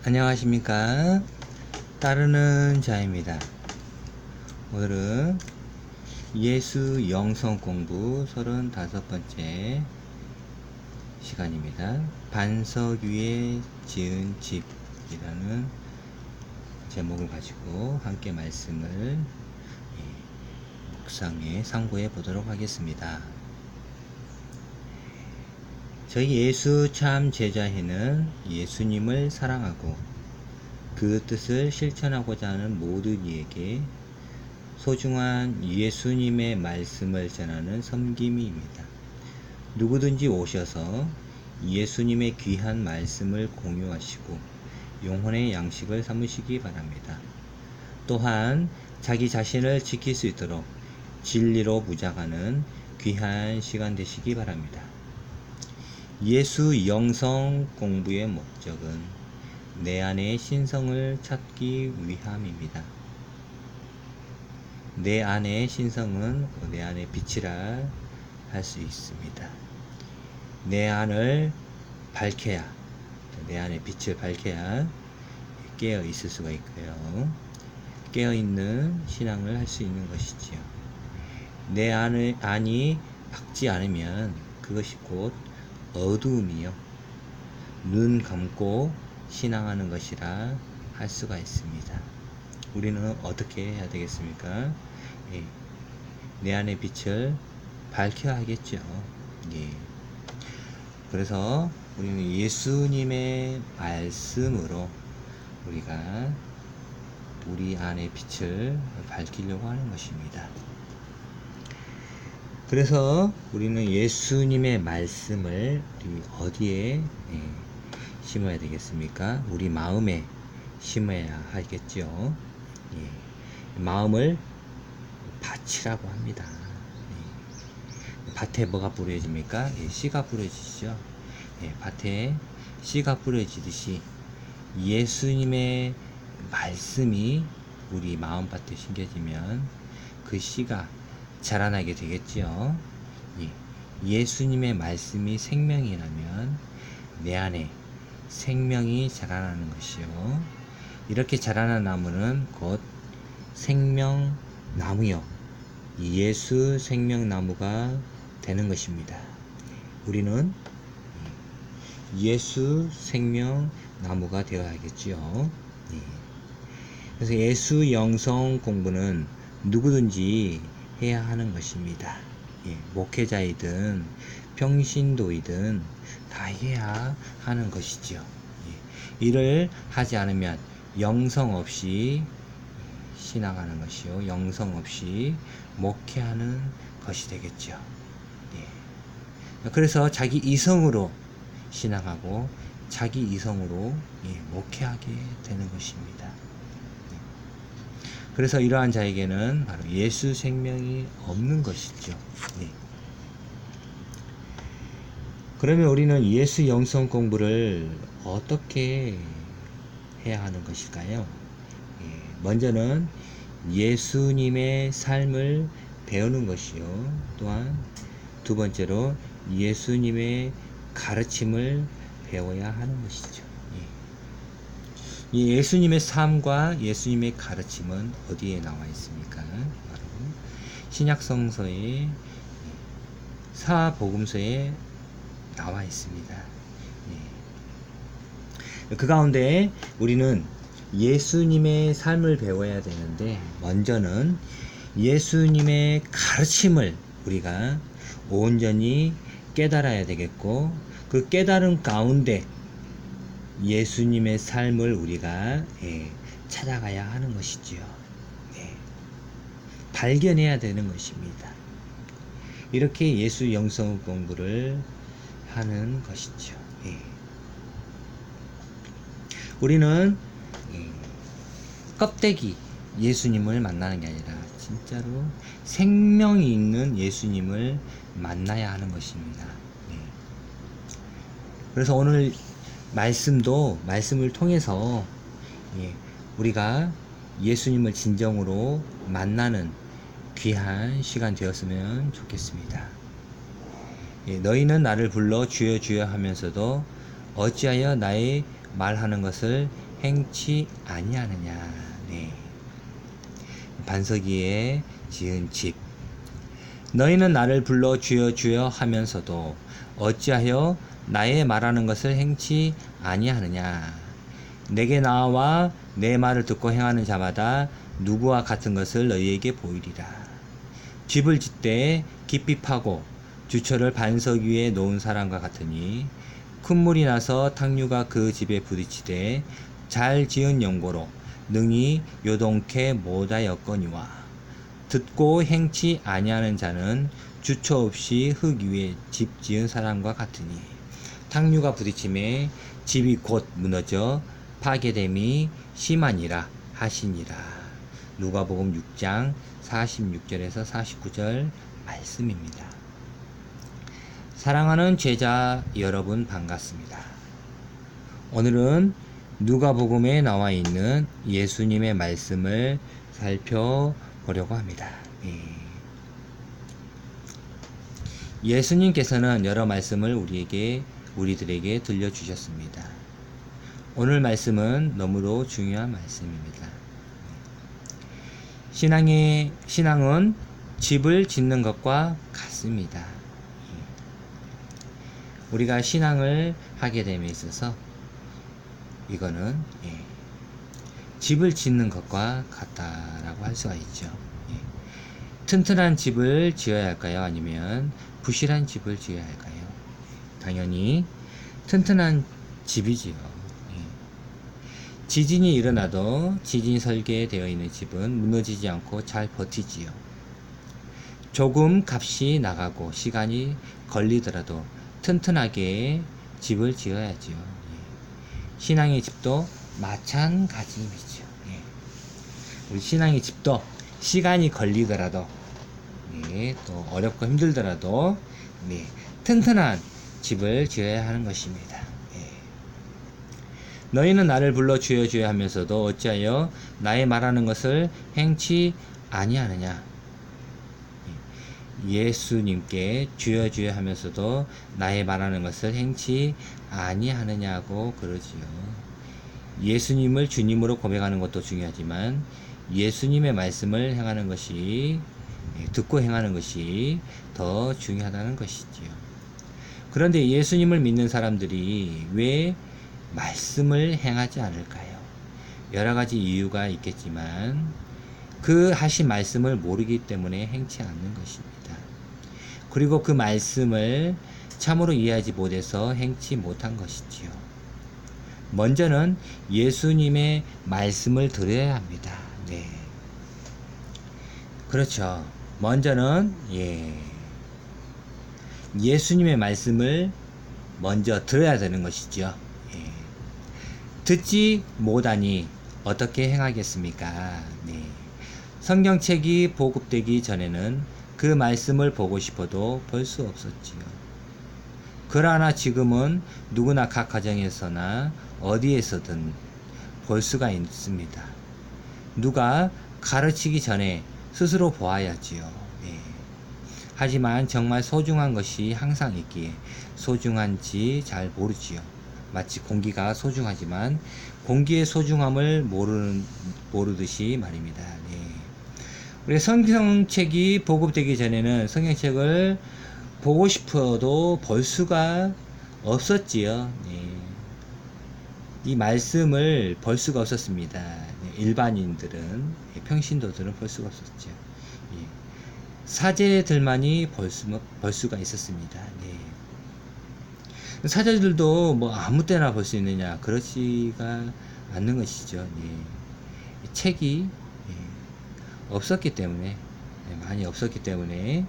안녕하십니까. 따르는 자입니다. 오늘은 예수 영성 공부 35번째 시간입니다. 반석 위에 지은 집이라는 제목을 가지고 함께 말씀을 묵상에 상고해 보도록 하겠습니다. 저희 예수 참 제자회는 예수님을 사랑하고 그 뜻을 실천하고자 하는 모든 이에게 소중한 예수님의 말씀을 전하는 섬김이입니다. 누구든지 오셔서 예수님의 귀한 말씀을 공유하시고 영혼의 양식을 삼으시기 바랍니다. 또한 자기 자신을 지킬 수 있도록 진리로 무장하는 귀한 시간 되시기 바랍니다. 예수 영성 공부의 목적은 내 안의 신성을 찾기 위함입니다. 내 안의 신성은 내 안의 빛이라 할 수 있습니다. 내 안을 밝혀야, 내 안의 빛을 밝혀야 깨어 있을 수가 있고요. 깨어 있는 신앙을 할 수 있는 것이지요. 내 안이 밝지 않으면 그것이 곧 어두움이요, 눈 감고 신앙하는 것이라 할 수가 있습니다. 우리는 어떻게 해야 되겠습니까? 내 안의 빛을 밝혀야 하겠죠. 그래서 우리는 예수님의 말씀으로 우리가 우리 안의 빛을 밝히려고 하는 것입니다. 그래서 우리는 예수님의 말씀을 어디에 심어야 되겠습니까? 우리 마음에 심어야 하겠죠. 마음을 밭이라고 합니다. 밭에 뭐가 뿌려집니까? 씨가 뿌려지죠. 밭에 씨가 뿌려지듯이 예수님의 말씀이 우리 마음밭에 심겨지면 그 씨가 자라나게 되겠지요. 예수님의 말씀이 생명이라면 내 안에 생명이 자라나는 것이요, 이렇게 자라는 나무는 곧 생명나무요, 예수 생명나무가 되는 것입니다. 우리는 예수 생명나무가 되어야겠지요. 그래서 예수 영성 공부는 누구든지 해야 하는 것입니다. 목회자이든 평신도이든 다 해야 하는 것이지요. 이를 하지 않으면 영성 없이 신앙하는 것이요, 영성 없이 목회하는 것이 되겠죠. 그래서 자기 이성으로 신앙하고 자기 이성으로 목회하게 되는 것입니다. 그래서 이러한 자에게는 바로 예수 생명이 없는 것이죠. 그러면 우리는 예수 영성 공부를 어떻게 해야 하는 것일까요? 먼저는 예수님의 삶을 배우는 것이요, 또한 두 번째로 예수님의 가르침을 배워야 하는 것이죠. 이 예수님의 삶과 예수님의 가르침은 어디에 나와 있습니까? 바로 신약성서의 사복음서에 나와 있습니다. 그 가운데 우리는 예수님의 삶을 배워야 되는데, 먼저는 예수님의 가르침을 우리가 온전히 깨달아야 되겠고, 그 깨달음 가운데 예수님의 삶을 우리가 찾아가야 하는 것이지요. 발견해야 되는 것입니다. 이렇게 예수 영성 공부를 하는 것이죠. 우리는 껍데기 예수님을 만나는 게 아니라 진짜로 생명이 있는 예수님을 만나야 하는 것입니다. 그래서 오늘 말씀을 통해서 우리가 예수님을 진정으로 만나는 귀한 시간 되었으면 좋겠습니다. 너희는 나를 불러 주여 주여 하면서도 어찌하여 나의 말하는 것을 행치 아니하느냐. 네. 반석이에 지은 집. 너희는 나를 불러 주여 주여 하면서도 어찌하여 나의 말하는 것을 행치 아니하느냐. 내게 나와 내 말을 듣고 행하는 자마다 누구와 같은 것을 너희에게 보이리라. 집을 짓되 깊이 파고 주처를 반석 위에 놓은 사람과 같으니 큰 물이 나서 탕류가 그 집에 부딪히되 잘 지은 연고로 능히 요동케 못하였거니와 듣고 행치 아니하는 자는 주처 없이 흙 위에 집 지은 사람과 같으니 탕류가 부딪힘에 집이 곧 무너져 파괴됨이 심하니라 하시니라. 누가복음 6장 46절에서 49절 말씀입니다. 사랑하는 제자 여러분 반갑습니다. 오늘은 누가복음에 나와 있는 예수님의 말씀을 살펴보려고 합니다. 예수님께서는 여러 말씀을 우리들에게 들려주셨습니다. 오늘 말씀은 너무도 중요한 말씀입니다. 신앙은 집을 짓는 것과 같습니다. 우리가 신앙을 하게 됨에 있어서 이거는 집을 짓는 것과 같다라고 할 수가 있죠. 튼튼한 집을 지어야 할까요? 아니면 부실한 집을 지어야 할까요? 당연히 튼튼한 집이지요. 지진이 일어나도 지진 설계되어 있는 집은 무너지지 않고 잘 버티지요. 조금 값이 나가고 시간이 걸리더라도 튼튼하게 집을 지어야지요. 신앙의 집도 마찬가지이죠. 우리 신앙의 집도 시간이 걸리더라도 또 어렵고 힘들더라도 튼튼한 집을 지어야 하는 것입니다. 너희는 나를 불러 주여 주여 하면서도 어찌하여 나의 말하는 것을 행치 아니하느냐. 예수님께 주여 주여 하면서도 나의 말하는 것을 행치 아니하느냐고 그러지요. 예수님을 주님으로 고백하는 것도 중요하지만 예수님의 말씀을 행하는 것이 듣고 행하는 것이 더 중요하다는 것이지요. 그런데 예수님을 믿는 사람들이 왜 말씀을 행하지 않을까요? 여러 가지 이유가 있겠지만 그 하신 말씀을 모르기 때문에 행치 않는 것입니다. 그리고 그 말씀을 참으로 이해하지 못해서 행치 못한 것이지요. 먼저는 예수님의 말씀을 들어야 합니다. 네. 그렇죠. 먼저는 예수님의 말씀을 먼저 들어야 되는 것이죠. 듣지 못하니 어떻게 행하겠습니까? 성경책이 보급되기 전에는 그 말씀을 보고 싶어도 볼 수 없었지요. 그러나 지금은 누구나 각 가정에서나 어디에서든 볼 수가 있습니다. 누가 가르치기 전에 스스로 보아야지요. 하지만 정말 소중한 것이 항상 있기에 소중한지 잘 모르지요. 마치 공기가 소중하지만 공기의 소중함을 모르듯이 말입니다. 우리 성경책이 보급되기 전에는 성경책을 보고 싶어도 볼 수가 없었지요. 이 말씀을 볼 수가 없었습니다. 일반인들은, 평신도들은 볼 수가 없었죠. 사제들만이 볼 수가 있었습니다. 사제들도 뭐 아무 때나 볼 수 있느냐, 그렇지가 않는 것이죠. 책이 없었기 때문에, 많이 없었기 때문에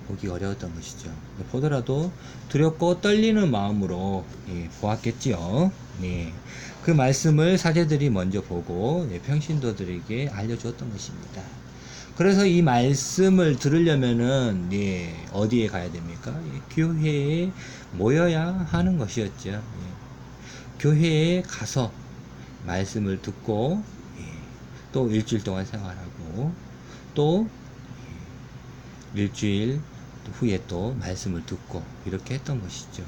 보기 어려웠던 것이죠. 보더라도 두렵고 떨리는 마음으로 보았겠지요. 그 말씀을 사제들이 먼저 보고 평신도들에게 알려주었던 것입니다. 그래서 이 말씀을 들으려면은 어디에 가야 됩니까? 교회에 모여야 하는 것이었죠. 교회에 가서 말씀을 듣고 또 일주일 동안 생활하고 또 일주일 후에 또 말씀을 듣고 이렇게 했던 것이죠.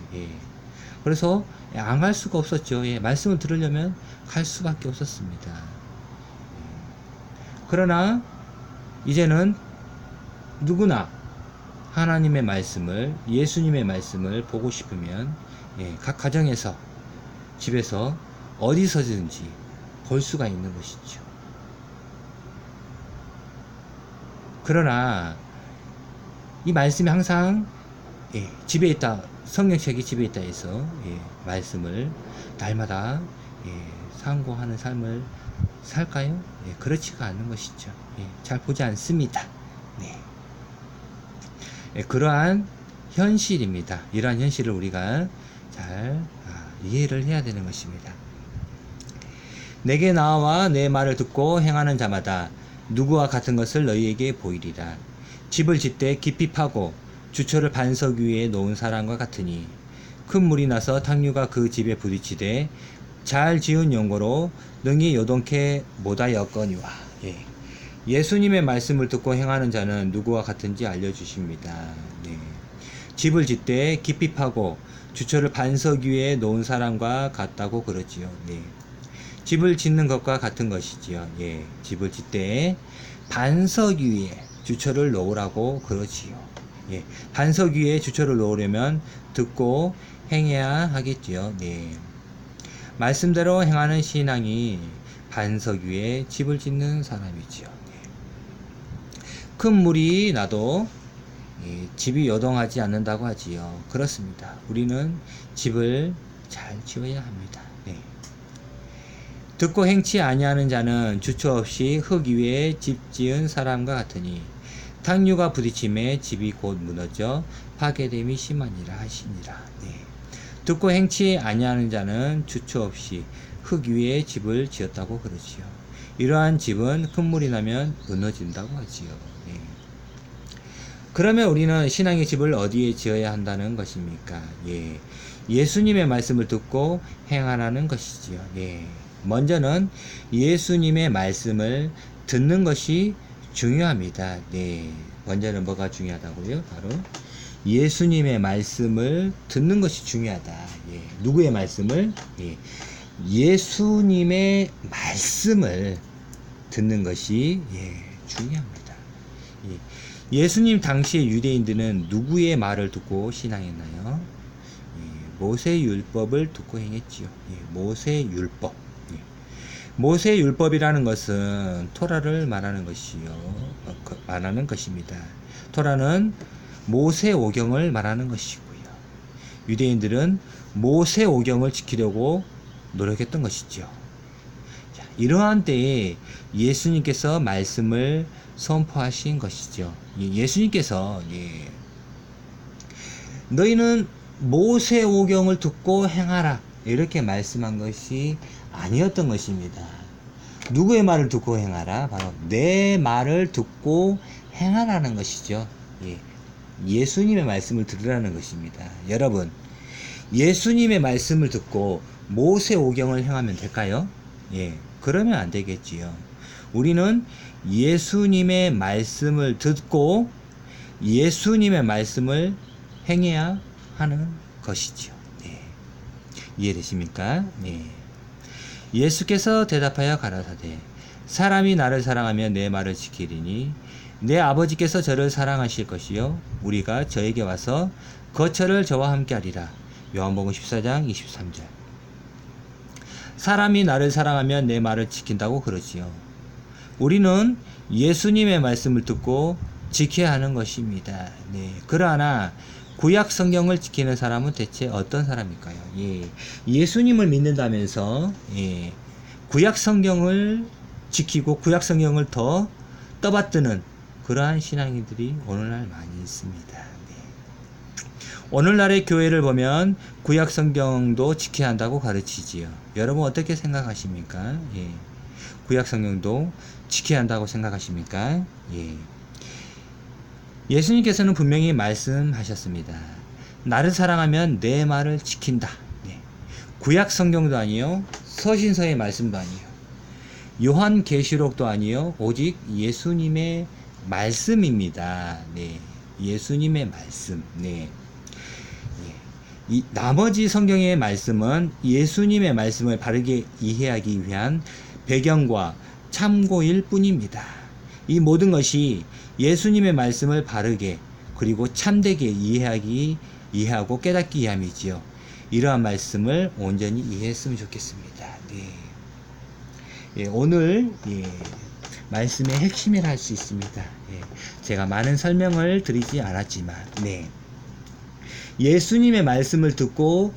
그래서 안 갈 수가 없었죠. 예, 말씀을 들으려면 갈 수밖에 없었습니다. 그러나 이제는 누구나 하나님의 말씀을, 예수님의 말씀을 보고 싶으면 각 가정에서, 집에서 어디서든지 볼 수가 있는 것이죠. 그러나 이 말씀이 항상 집에 있다, 성경책이 집에 있다 해서 말씀을 날마다 상고하는 삶을 살까요? 그렇지가 않는 것이죠. 잘 보지 않습니다. 그러한 현실입니다. 이러한 현실을 우리가 잘 이해를 해야 되는 것입니다. 내게 나와 내 말을 듣고 행하는 자마다 누구와 같은 것을 너희에게 보이리라. 집을 짓되 깊이 파고 주초를 반석 위에 놓은 사람과 같으니 큰 물이 나서 탕류가 그 집에 부딪히되 잘 지은 연고로 능히 요동케 못하였거니와. 예수님의 말씀을 듣고 행하는 자는 누구와 같은지 알려주십니다. 집을 짓되 깊이 파고 주초를 반석 위에 놓은 사람과 같다고 그러지요. 집을 짓는 것과 같은 것이지요. 집을 짓되 반석 위에 주초를 놓으라고 그러지요. 반석 위에 주초를 놓으려면 듣고 행해야 하겠지요. 말씀대로 행하는 신앙이 반석 위에 집을 짓는 사람이지요. 큰 물이 나도 집이 요동하지 않는다고 하지요. 그렇습니다. 우리는 집을 잘 지어야 합니다. 듣고 행치 아니하는 자는 주초 없이 흙 위에 집 지은 사람과 같으니 탕류가 부딪힘에 집이 곧 무너져 파괴됨이 심하니라 하시니라. 듣고 행치 아니하는 자는 주초 없이 흙 위에 집을 지었다고 그러지요. 이러한 집은 큰 물이 나면 무너진다고 하지요. 그러면 우리는 신앙의 집을 어디에 지어야 한다는 것입니까? 예수님의 말씀을 듣고 행하라는 것이지요. 먼저는 예수님의 말씀을 듣는 것이 중요합니다. 먼저는 뭐가 중요하다고요? 바로 예수님의 말씀을 듣는 것이 중요하다. 누구의 말씀을? 예수님의 말씀을 듣는 것이 중요합니다. 예수님 당시의 유대인들은 누구의 말을 듣고 신앙했나요? 모세율법을 듣고 행했지요. 모세율법. 모세율법이라는 것은 토라를 말하는 것입니다. 토라는 모세오경을 말하는 것이고요. 유대인들은 모세오경을 지키려고 노력했던 것이죠. 이러한 때에 예수님께서 말씀을 선포하신 것이죠. 예수님께서 너희는 모세오경을 듣고 행하라 이렇게 말씀한 것이 아니었던 것입니다. 누구의 말을 듣고 행하라? 바로 내 말을 듣고 행하라는 것이죠. 예수님의 말씀을 들으라는 것입니다. 여러분, 예수님의 말씀을 듣고 모세오경을 행하면 될까요? 그러면 안 되겠지요. 우리는 예수님의 말씀을 듣고 예수님의 말씀을 행해야 하는 것이지요. 이해되십니까? 예수께서 대답하여 가라사대 사람이 나를 사랑하면 내 말을 지키리니 내 아버지께서 저를 사랑하실 것이요 우리가 저에게 와서 거처를 저와 함께 하리라. 요한복음 14장 23절. 사람이 나를 사랑하면 내 말을 지킨다고 그러지요. 우리는 예수님의 말씀을 듣고 지켜야 하는 것입니다. 그러나 구약 성경을 지키는 사람은 대체 어떤 사람일까요? 예수님을 믿는다면서 구약 성경을 지키고 구약 성경을 더 떠받드는 그러한 신앙인들이 오늘날 많이 있습니다. 오늘날의 교회를 보면 구약 성경도 지켜야 한다고 가르치지요. 여러분 어떻게 생각하십니까? 구약 성경도 지켜야 한다고 생각하십니까? 예수님께서는 분명히 말씀하셨습니다. 나를 사랑하면 내 말을 지킨다. 구약 성경도 아니요, 서신서의 말씀도 아니요, 요한계시록도 아니요, 오직 예수님의 말씀입니다. 예수님의 말씀. 이 나머지 성경의 말씀은 예수님의 말씀을 바르게 이해하기 위한 배경과 참고일 뿐입니다. 이 모든 것이 예수님의 말씀을 바르게 그리고 참되게 이해하고 깨닫기 위함이지요. 이러한 말씀을 온전히 이해했으면 좋겠습니다. 네. 예, 오늘 말씀의 핵심이라 할 수 있습니다. 예, 제가 많은 설명을 드리지 않았지만 예수님의 말씀을 듣고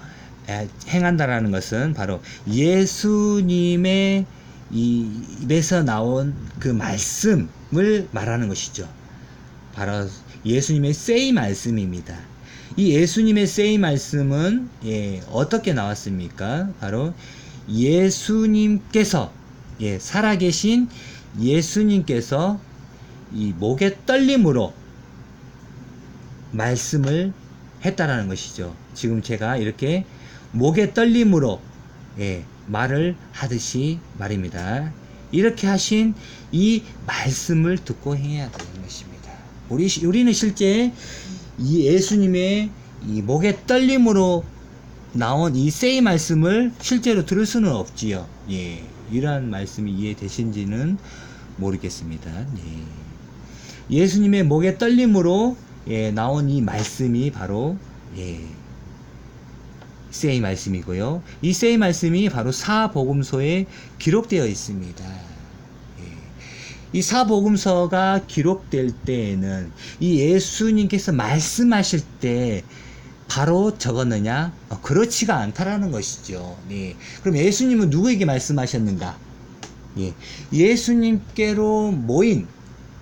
행한다라는 것은 바로 예수님의 입에서 나온 그 말씀을 말하는 것이죠. 바로 예수님의 say 말씀입니다. 이 예수님의 say 말씀은 어떻게 나왔습니까? 바로 예수님께서 살아계신 예수님께서 이 목의 떨림으로 말씀을 했다라는 것이죠. 지금 제가 이렇게 목의 떨림으로 말을 하듯이 말입니다. 이렇게 하신 이 말씀을 듣고 행해야 되는 것입니다. 우리는 실제 이 예수님의 이 목의 떨림으로 나온 이 say 말씀을 실제로 들을 수는 없지요. 이러한 말씀이 이해되신지는 모르겠습니다. 예수님의 목의 떨림으로 나온 이 말씀이 바로 say 말씀이고요. 이 say 말씀이 바로 사복음서에 기록되어 있습니다. 이 사복음서가 기록될 때에는 이 예수님께서 말씀하실 때 바로 적었느냐? 그렇지가 않다라는 것이죠. 그럼 예수님은 누구에게 말씀하셨는가? 예수님께로 모인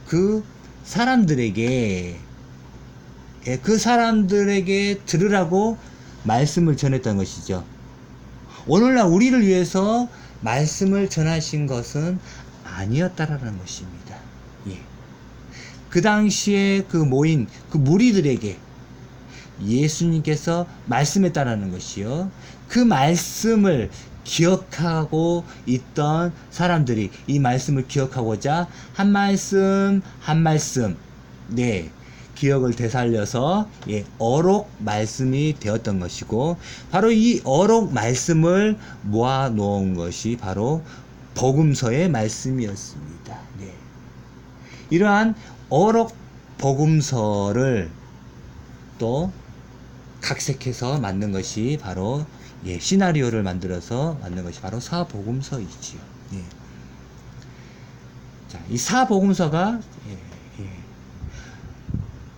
그 사람들에게 들으라고 말씀을 전했던 것이죠. 오늘날 우리를 위해서 말씀을 전하신 것은 아니었다라는 것입니다. 그 당시에 그 모인 그 무리들에게 예수님께서 말씀했다라는 것이요. 그 말씀을 기억하고 있던 사람들이 이 말씀을 기억하고자 한 말씀 한 말씀 기억을 되살려서 어록 말씀이 되었던 것이고, 바로 이 어록 말씀을 모아 놓은 것이 바로 복음서의 말씀이었습니다. 이러한 어록 복음서를 또 각색해서 만든 것이 바로 시나리오를 만들어서 만든 것이 바로 사복음서이지요. 자, 이 사복음서가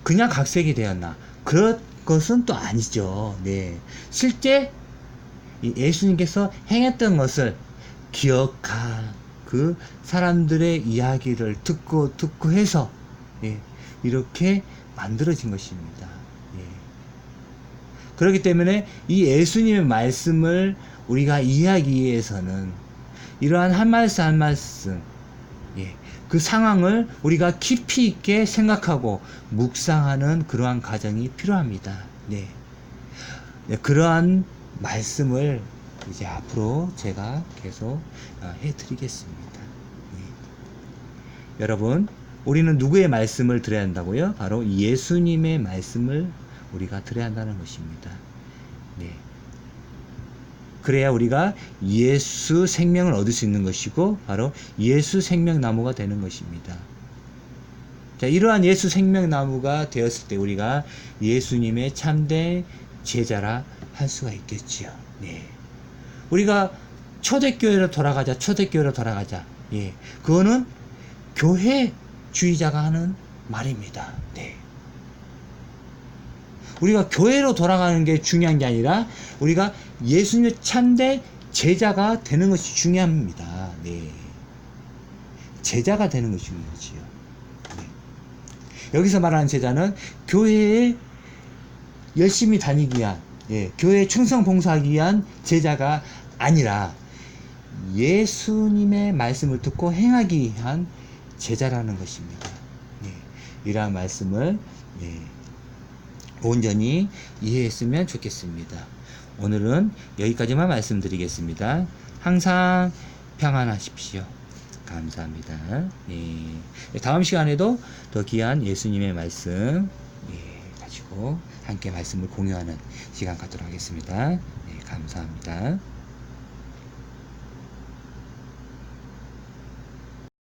그냥 각색이 되었나? 그런 것은 또 아니죠. 실제 예수님께서 행했던 것을 기억한 그 사람들의 이야기를 듣고 해서 이렇게 만들어진 것입니다. 그렇기 때문에 이 예수님의 말씀을 우리가 이해하기 위해서는 이러한 한 말씀 한 말씀 그 상황을 우리가 깊이 있게 생각하고 묵상하는 그러한 과정이 필요합니다. 그러한 말씀을 이제 앞으로 제가 계속 해드리겠습니다. 여러분, 우리는 누구의 말씀을 들어야 한다고요? 바로 예수님의 말씀을 우리가 들어야 한다는 것입니다. 그래야 우리가 예수 생명을 얻을 수 있는 것이고 바로 예수 생명나무가 되는 것입니다. 자, 이러한 예수 생명나무가 되었을 때 우리가 예수님의 참된 제자라 할 수가 있겠지요. 우리가 초대교회로 돌아가자. 그거는 교회주의자가 하는 말입니다. 우리가 교회로 돌아가는 게 중요한 게 아니라 우리가 예수님의 참된 제자가 되는 것이 중요합니다. 제자가 되는 것이 중요하지요. 여기서 말하는 제자는 교회에 열심히 다니기 위한, 교회에 충성 봉사하기 위한 제자가 아니라 예수님의 말씀을 듣고 행하기 위한 제자라는 것입니다. 이러한 말씀을 온전히 이해했으면 좋겠습니다. 오늘은 여기까지만 말씀드리겠습니다. 항상 평안하십시오. 감사합니다. 다음 시간에도 더 귀한 예수님의 말씀 가지고 가지고 함께 말씀을 공유하는 시간 갖도록 하겠습니다. 네, 감사합니다.